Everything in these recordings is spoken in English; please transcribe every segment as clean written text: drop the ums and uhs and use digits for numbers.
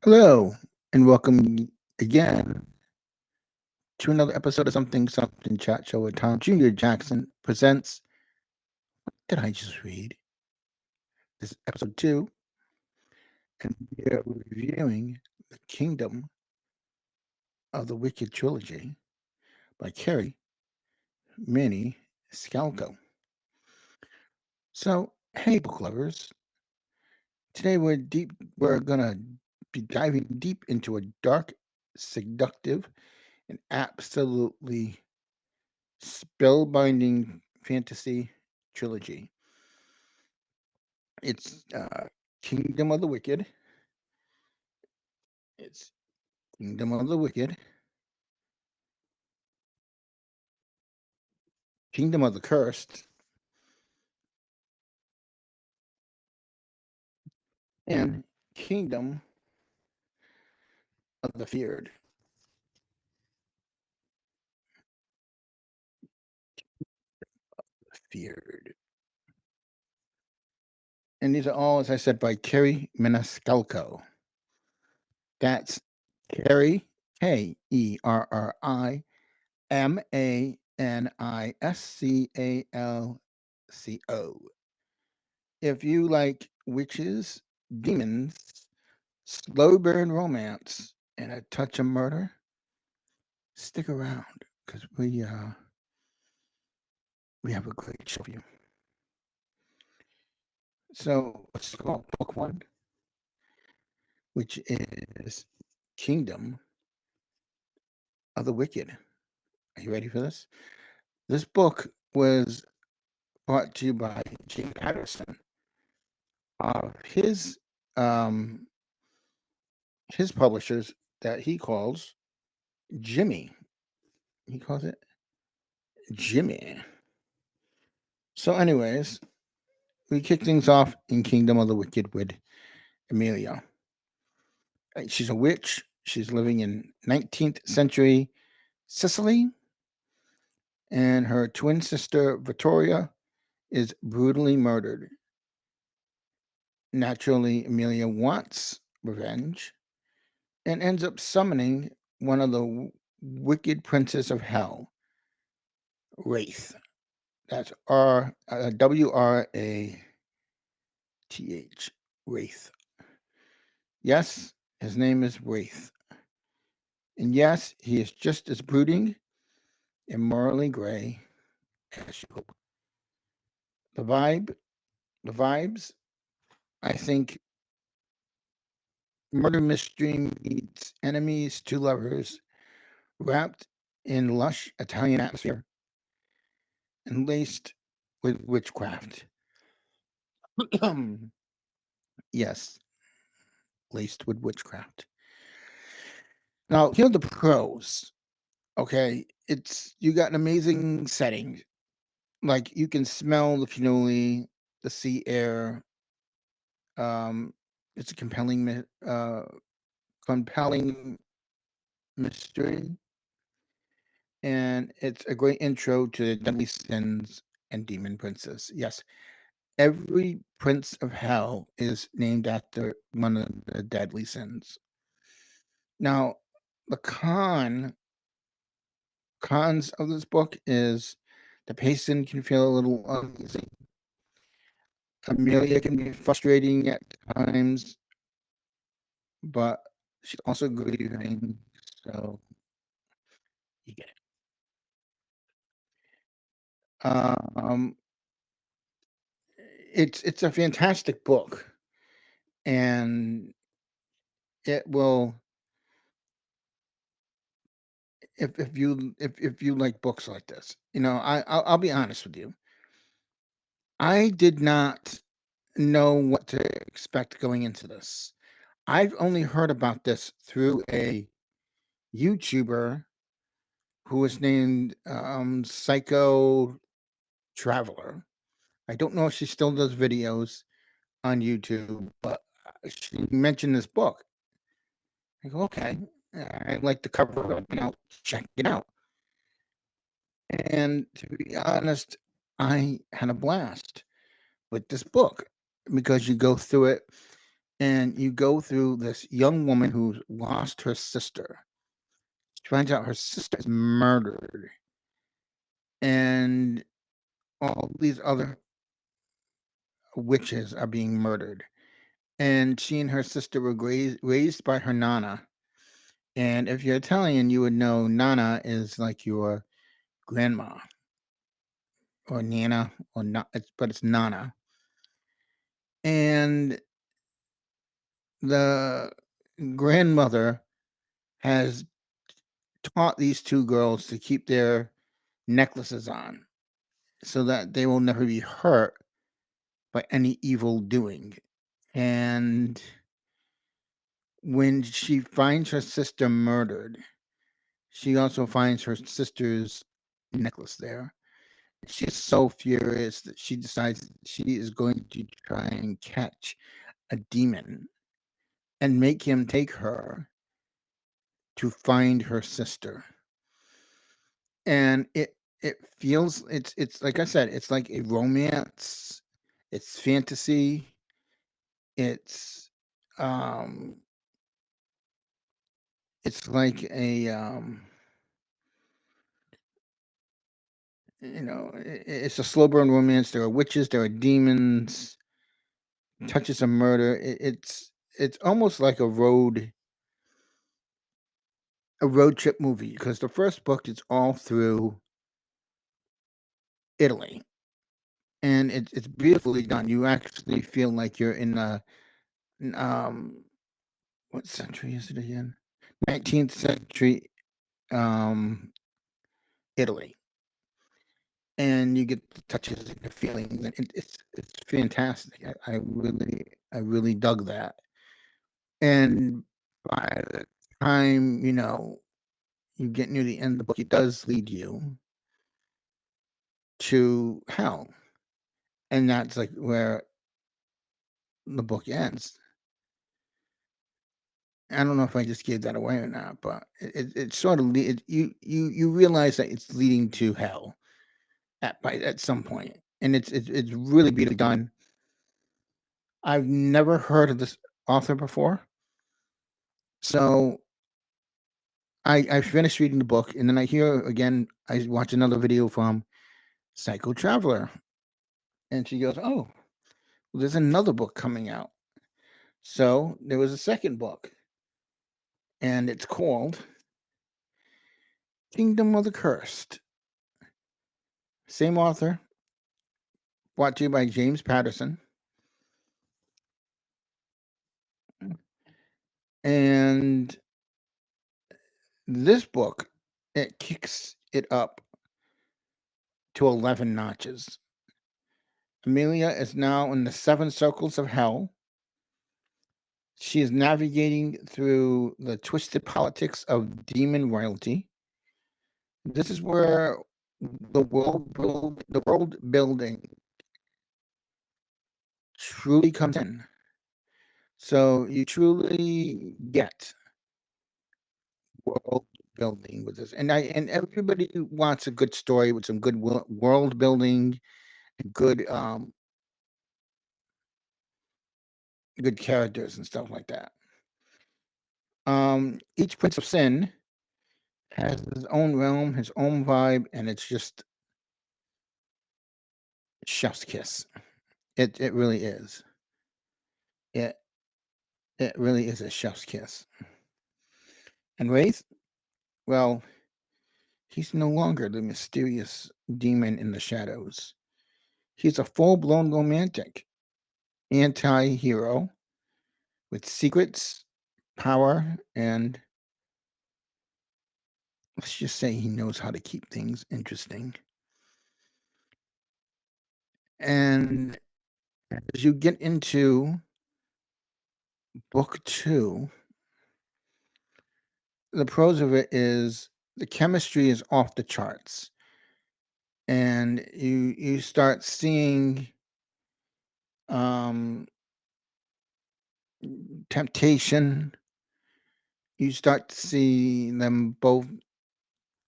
Hello, and welcome again to another episode of Something Something Chat Show with Tom Jr. Jackson presents. Did I just read? This is episode 2, and we are reviewing The Kingdom of the Wicked Trilogy by Carrie Minnie Scalco. So, hey, book lovers. Today we're gonna be diving deep into a dark, seductive, and absolutely spellbinding fantasy trilogy. It's Kingdom of the Wicked. It's Kingdom of the Wicked, Kingdom of the Cursed, and Kingdom of the Feared. Feared. And these are all, as I said, by Kerry Maniscalco. That's Kerry, Kerry Maniscalco. If you like witches, demons, slow burn romance, and a touch of murder, stick around because we have a great show for you. So let's go book 1, which is Kingdom of the Wicked. Are you ready for this? This book was brought to you by Jim Patterson. His um his publishers that he calls Jimmy. He calls it Jimmy. So, anyways, we kick things off in Kingdom of the Wicked with Amelia. She's a witch. She's living in 19th century Sicily, and her twin sister Vittoria is brutally murdered. Naturally, Amelia wants revenge and ends up summoning one of the wicked princes of hell, Wraith. That's Wrath. Wraith. Yes, his name is Wraith. And yes, he is just as brooding and morally gray as you hope. The vibe, the vibes, I think murder mystery meets enemies to lovers, wrapped in lush Italian atmosphere and laced with witchcraft. Yes, laced with witchcraft. Now, here are the pros. Okay, you got an amazing setting. Like you can smell the phenoli, the sea air. Um, it's a compelling mystery, and it's a great intro to the deadly sins and demon princes. Yes, every prince of hell is named after one of the deadly sins. Now, the cons of this book is the pacing can feel a little uneasy. Amelia can be frustrating at times, but she's also grieving, so you get it. Um, it's a fantastic book, and it will if you like books like this, I'll be honest with you. I did not know what to expect going into this. I've only heard about this through a YouTuber who was named Psycho Traveler. I don't know if she still does videos on YouTube, but she mentioned this book. I go, okay, I like the cover of it. I'll check it out. And to be honest, I had a blast with this book because you go through it and you go through this young woman who's lost her sister. She finds out her sister is murdered, and all these other witches are being murdered. And she and her sister were raised by her nana. And if you're Italian, you would know nana is like your grandma or nana or not, but it's nana. And the grandmother has taught these two girls to keep their necklaces on so that they will never be hurt by any evil doing. And when she finds her sister murdered, she also finds her sister's necklace there. She's so furious that she decides she is going to try and catch a demon and make him take her to find her sister. And it feels it's like I said, it's like a romance, it's fantasy, it's um it's like a it's a slow burn romance. There are witches, there are demons, touches of murder. It's almost like a road trip movie because the first book is all through Italy, and it's beautifully done. You actually feel like you're in um what century is it again? 19th century um Italy, and you get the touches and the feelings, and it's fantastic. I really dug that. And by the time you get near the end of the book, it does lead you to hell, and that's like where the book ends. I don't know if I just gave that away or not, but it sort of you realize that it's leading to hell at some point, and it's really beautifully done. I've never heard of this author before, so I finished reading the book, and then I hear again. I watch another video from Psycho Traveler, and she goes, "Oh, well, there's another book coming out." So there was a second book, and it's called Kingdom of the Cursed. Same author, brought to you by James Patterson. And this book, it kicks it up to 11 notches. Amelia is now in the seven circles of hell. She is navigating through the twisted politics of demon royalty. This is where the world building truly comes in. So you truly get world building with this, and everybody wants a good story with some good world building, good good characters and stuff like that. Each Prince of Sin has his own realm, his own vibe, and it's just chef's kiss. It really is. It it really is a chef's kiss. And Wraith, well, he's no longer the mysterious demon in the shadows. He's a full-blown romantic anti-hero with secrets, power, and let's just say he knows how to keep things interesting. And as you get into book two, the pros of it is the chemistry is off the charts, and you start seeing um, temptation. You start to see them both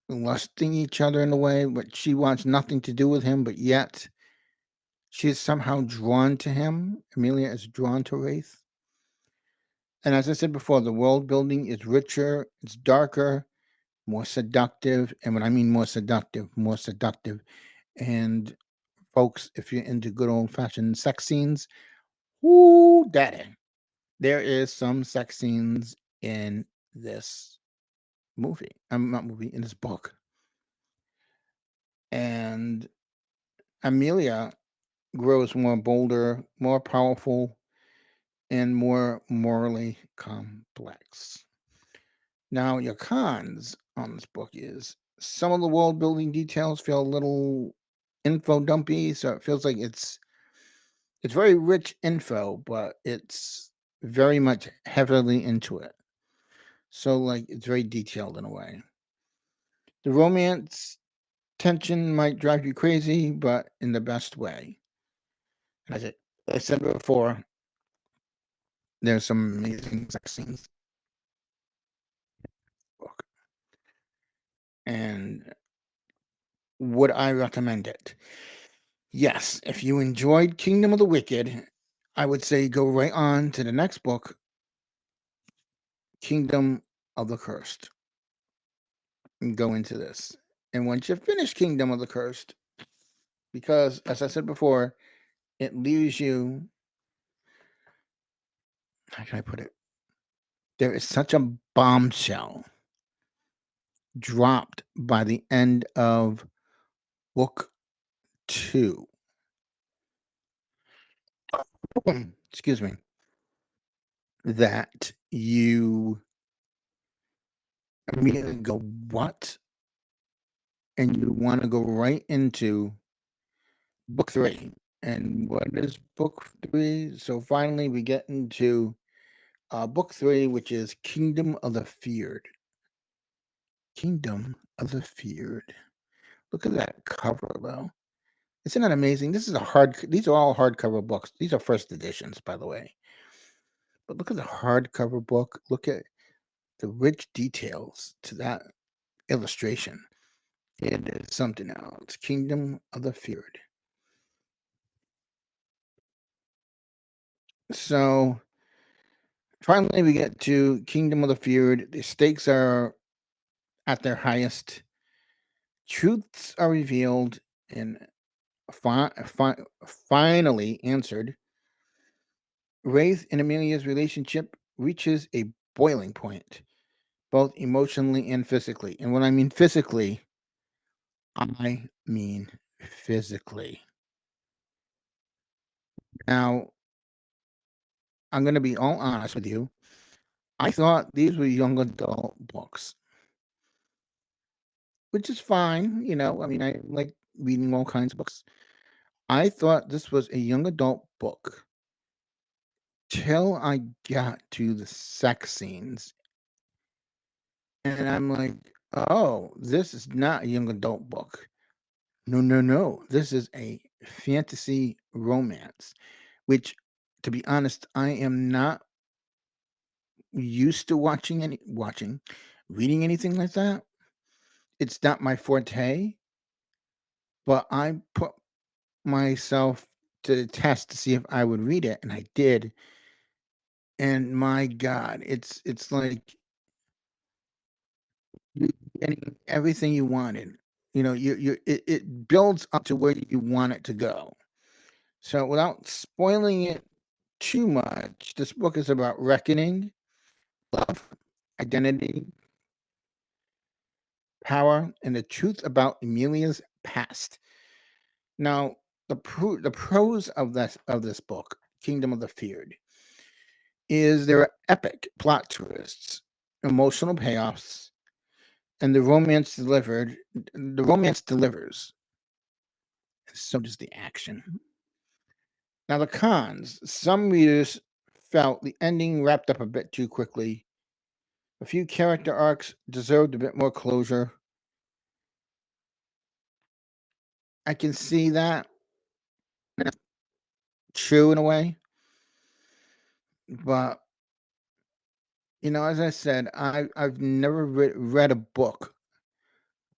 lusting each other in a way, but she wants nothing to do with him, but yet she is somehow drawn to him. Amelia is drawn to Wraith. And as I said before, the world building is richer, it's darker, more seductive. And when I mean more seductive, more seductive. And folks, if you're into good old fashioned sex scenes, whoo, daddy, there is some sex scenes in this movie. I'm not movie in this book. And Amelia grows more bolder, more powerful, and more morally complex. Now, your cons on this book is some of the world building details feel a little info dumpy, so it feels like it's very rich info, but it's very much heavily into it. So like it's very detailed in a way. The romance tension might drive you crazy, but in the best way. As I said before, there's some amazing sex scenes in the book. And would I recommend it? Yes, if you enjoyed Kingdom of the Wicked, I would say go right on to the next book, Kingdom of the Cursed, and go into this. And once you finish Kingdom of the Cursed, because as I said before, it leaves you, how can I put it? There is such a bombshell dropped by the end of book two. Excuse me. That you immediately go, what? And you want to go right into book three. And what is book three? So finally, we get into book three, which is Kingdom of the Feared. Kingdom of the Feared. Look at that cover, though. Isn't that amazing? This is a hard. These are all hardcover books. These are first editions, by the way. But look at the hardcover book. Look at the rich details to that illustration. It is something else. Kingdom of the Feared. So finally, we get to Kingdom of the Feared. The stakes are at their highest. Truths are revealed and finally answered. Wraith and Amelia's relationship reaches a boiling point, both emotionally and physically. And when I mean physically, I mean physically. Now, I'm going to be all honest with you. I thought these were young adult books, which is fine. I mean, I like reading all kinds of books. I thought this was a young adult book till I got to the sex scenes. And I'm like, oh, this is not a young adult book. No, no, no. This is a fantasy romance, which, to be honest, I am not used to reading anything like that. It's not my forte, but I put myself to the test to see if I would read it, and I did. And my God, it's like you getting everything you wanted. It builds up to where you want it to go. So without spoiling it too much, this book is about reckoning, love, identity, power, and the truth about Emilia's past. Now, the prose of this book, Kingdom of the Feared, is there are epic plot twists, emotional payoffs, and the romance delivers. So does the action. Now, the cons. Some readers felt the ending wrapped up a bit too quickly. A few character arcs deserved a bit more closure. I can see that. That's true in a way. But, as I said, I've never read a book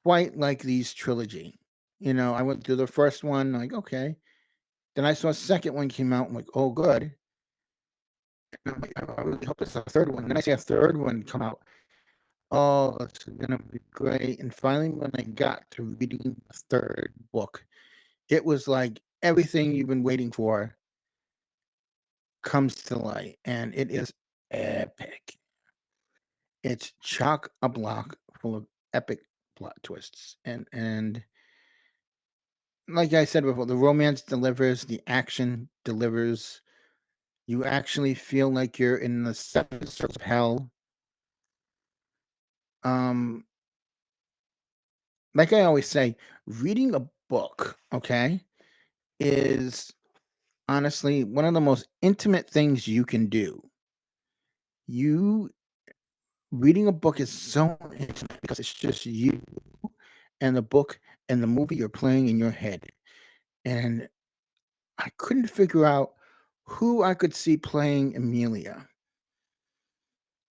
quite like these trilogy. I went through the first one, like, okay. Then I saw a second one came out, I'm like, oh, good. And I'm like, I really hope it's a third one. Then I see a third one come out. Oh, it's gonna be great. And finally, when I got to reading the third book, it was like everything you've been waiting for comes to light, and it is epic. It's chock a block full of epic plot twists, and like I said before, the romance delivers, the action delivers. You actually feel like you're in the seven circles of hell. Um, like I always say, reading a book, okay, is honestly one of the most intimate things you can do. You Reading a book is so intimate because it's just you and the book and the movie you're playing in your head. And I couldn't figure out who I could see playing Amelia.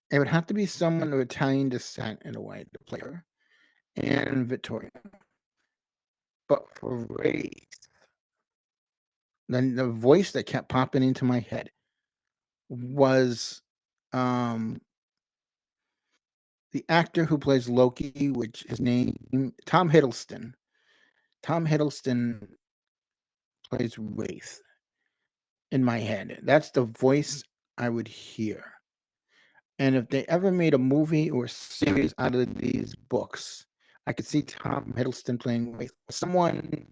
It would have to be someone of Italian descent in a way to play her, and Victoria. But for Ray, then the voice that kept popping into my head was um the actor who plays Loki, which his name Tom Hiddleston. Tom Hiddleston plays Wraith in my head. That's the voice I would hear. And if they ever made a movie or series out of these books, I could see Tom Hiddleston playing Wraith. Someone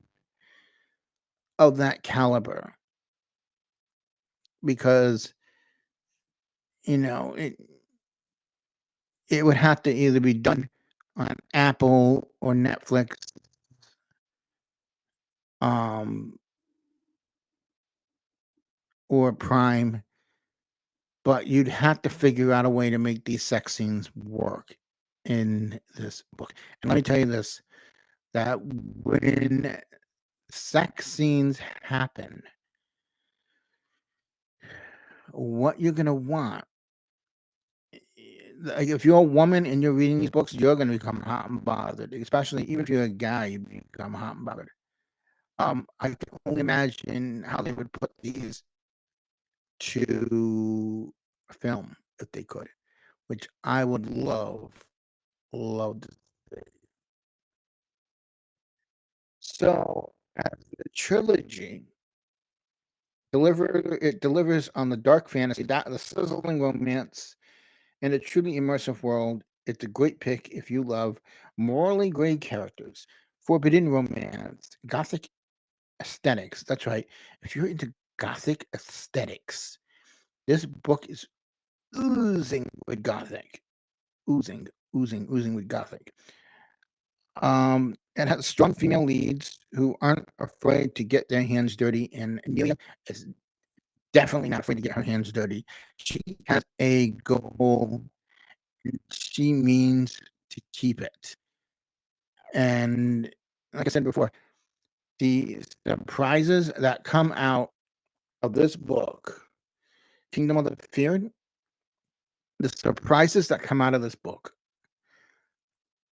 of that caliber, because it would have to either be done on Apple or Netflix, um, or Prime, but you'd have to figure out a way to make these sex scenes work in this book. And let me tell you this, that when sex scenes happen, what you're gonna want, like if you're a woman and you're reading these books, you're gonna become hot and bothered, especially even if you're a guy, you become hot and bothered. I can only imagine how they would put these to film if they could, which I would love to see. So, as the trilogy delivers on the dark fantasy, that the sizzling romance, and a truly immersive world. It's a great pick if you love morally gray characters, forbidden romance, gothic aesthetics. That's right. If you're into gothic aesthetics, this book is oozing with gothic, oozing with gothic. It has strong female leads who aren't afraid to get their hands dirty, and Amelia is definitely not afraid to get her hands dirty. She has a goal. She means to keep it. And like I said before, the surprises that come out of this book, Kingdom of the Feared, the surprises that come out of this book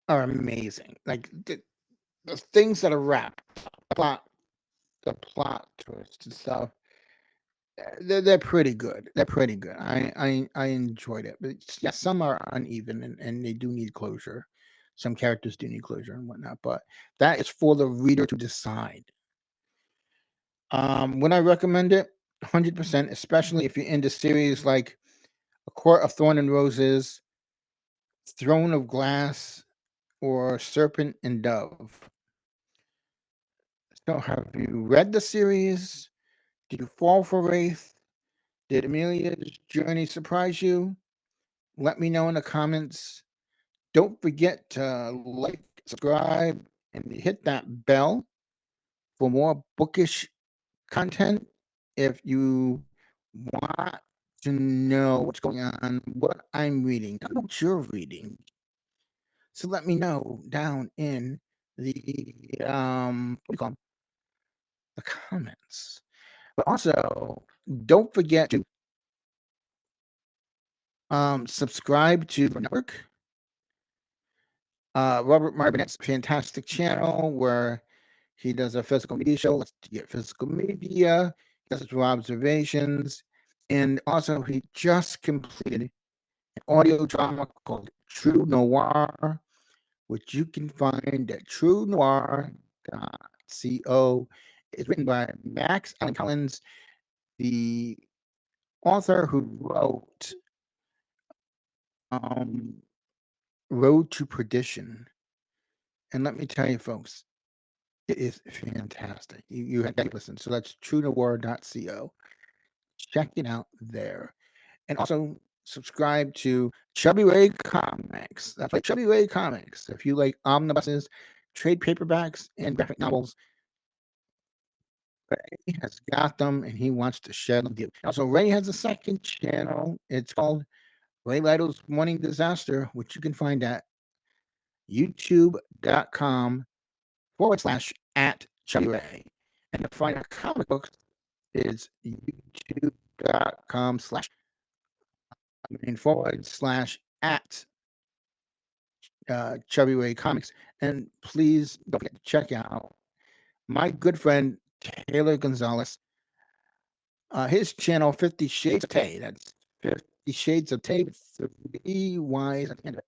are amazing. Like the things that are wrapped, plot, the plot twists and stuff. They're pretty good. They're pretty good. I enjoyed it, but yeah, some are uneven and they do need closure. Some characters do need closure and whatnot, but that is for the reader to decide. Would I recommend it? 100%, especially if you're into series like A Court of Thorn and Roses, Throne of Glass, or Serpent and Dove. So, have you read the series? Did you fall for Wraith? Did Amelia's journey surprise you? Let me know in the comments. Don't forget to like, subscribe, and hit that bell for more bookish content. If you want to know what's going on, what I'm reading, tell me what you're reading. So let me know down in the what do you call 'em? The comments. But also, don't forget to subscribe to the network. Robert Martinet's fantastic channel where he does a physical media show. Let's get physical media. He does it through observations. And also, he just completed an audio drama called True Noir, which you can find at truenoir.co. It's written by Max Allen Collins, the author who wrote um, Road to Perdition. And let me tell you, folks, it is fantastic. You have to listen. So that's truenoir.co. Check it out there. And also subscribe to Chubby Ray Comics. That's like Chubby Ray Comics. If you like omnibuses, trade paperbacks, and graphic novels, Ray has got them and he wants to share them with you. Also, Ray has a second channel. It's called Ray Lytle's Morning Disaster, which you can find at youtube.com/@ Chubby Ray. And to find our comic books is youtube.com/@ Chubby Ray Comics. And please don't forget to check out my good friend Taylor Gonzalez. His channel, 50 Shades of Tay. That's 50 Shades of Tay with 3 Y's at the end of it.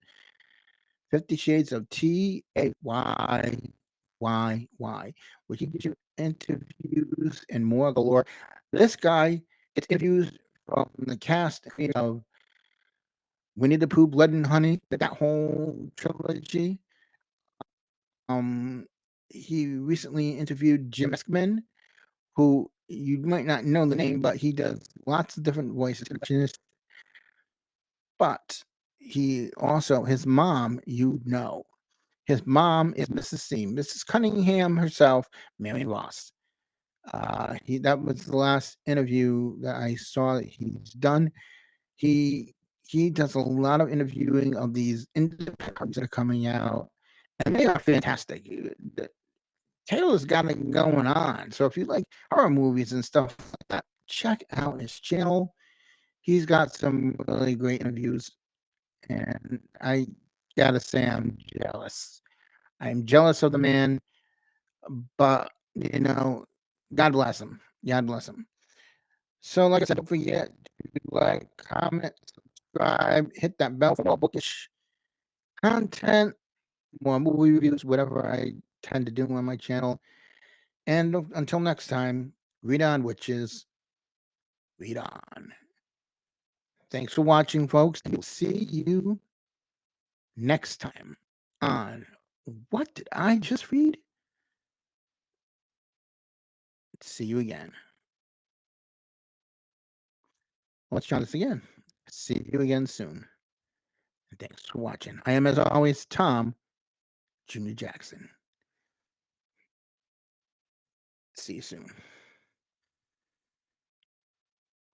50 Shades of Tayyyy, which he gives you interviews and more galore. This guy gets interviews from the cast of Winnie the Pooh, Blood and Honey, that whole trilogy. Um, he recently interviewed Jim Eskman, who you might not know the name, but he does lots of different voices. But he also, his mom, his mom is Mrs. Cunningham herself, Mary Ross. That was the last interview that I saw that he's done. He he does a lot of interviewing of these independent cards that are coming out, and they are fantastic. Taylor's got it going on. So if you like horror movies and stuff like that, check out his channel. He's got some really great interviews, and I gotta say I'm jealous. I'm jealous of the man, but God bless him. God bless him. So, like I said, don't forget to like, comment, subscribe, hit that bell for more bookish content, more movie reviews, whatever I tend to do on my channel. And until next time, read on, witches. Read on. Thanks for watching, folks. And we'll see you next time on What Did I Just Read? See you again. Let's try this again. See you again soon. And thanks for watching. I am, as always, Tom Jr. Jackson. See you soon.